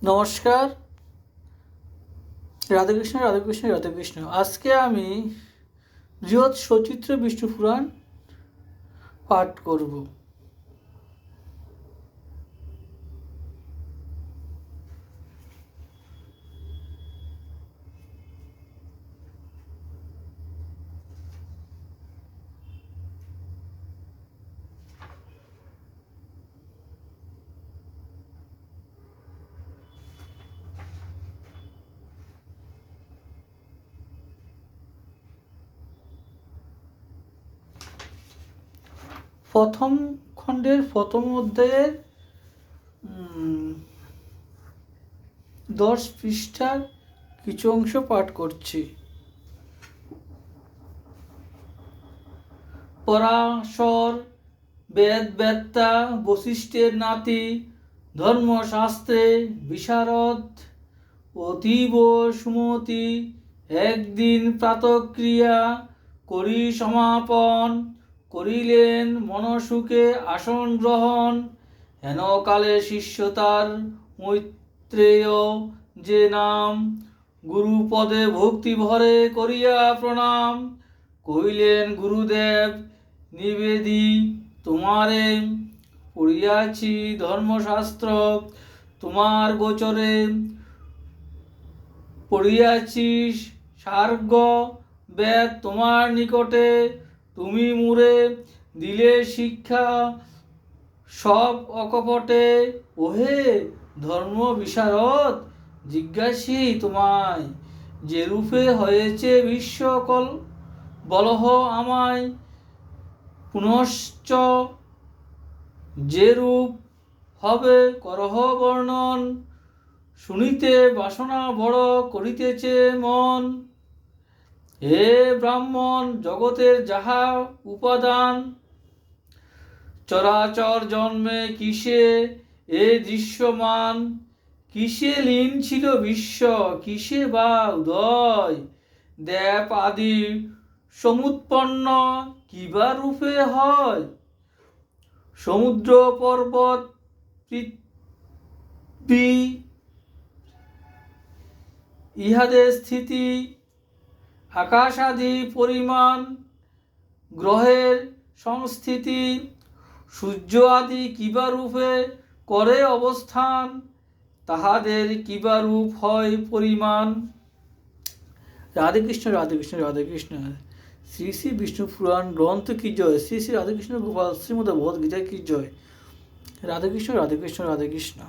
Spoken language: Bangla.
নমস্কার। রাধাকৃষ্ণ রাধাকৃষ্ণ রাধাকৃষ্ণ। আজকে আমি বৃহৎ সচিত্র বিষ্ণু পুরাণ পাঠ করব। প্রথম খণ্ডের প্রথম অধ্যায়ের 10 পৃষ্ঠার কিছু অংশ পাঠ করছি। পরাশর বেদবেত্তা বশিষ্ঠের নাতি, ধর্মশাস্ত্রে বিশারদ, অতীব সুমতি, একদিন প্রাতক্রিয়া করি সমাপন করিলেন মনসুখে আসন গ্রহণ। হেনকালে শিষ্য তার মৈত্রেয় যে নাম, গুরুপদে ভক্তি ভরে করিয়া প্রণাম। কহিলেন গুরুদেব নিবেদি তোমারে, পড়িয়াছি ধর্মশাস্ত্র তোমার গোচরে, পড়িয়াছি সার্গ বেদ তোমার নিকটে, তুমি মুরে দিলে শিক্ষা সব অকপটে। ওহে ধর্ম বিশারদ, জিজ্ঞাসি তোমায়, যে রূপে হয়েছে বিশ্বকল বলহ আমায়, পুনশ্চ যে রূপ হবে করহ বর্ণন, শুনিতে বাসনা বড় করিতেছে মন। হে ব্রাহ্মণ, জগতের যাহা উপাদান, চরাচর জন্মে কিসে এ দৃশ্যমান, কিসে লীন ছিল বিশ্ব, কিসে বা উদয়, দেব আদি সমুৎপন্ন কিবা রূপে হয়। সমুদ্র পর্বত পৃথিবী ইহাদের স্থিতি, আকাশাদি পরিমাণ, গ্রহের সংস্থিতি, সূর্য আদি কিবা রূপে করে অবস্থান, তাহাদের কিবা রূপ হয় পরিমাণ। রাধেকৃষ্ণ রাধেকৃষ্ণ রাধেকৃষ্ণ। শ্রী শ্রী বিষ্ণু পুরাণ গ্রন্থ কি জয়, শ্রী শ্রী রাধেকৃষ্ণ গোপাল শ্রীমদ ভগবদ্গীতা কি জয়। রাধেকৃষ্ণ রাধেকৃষ্ণ রাধেকৃষ্ণ।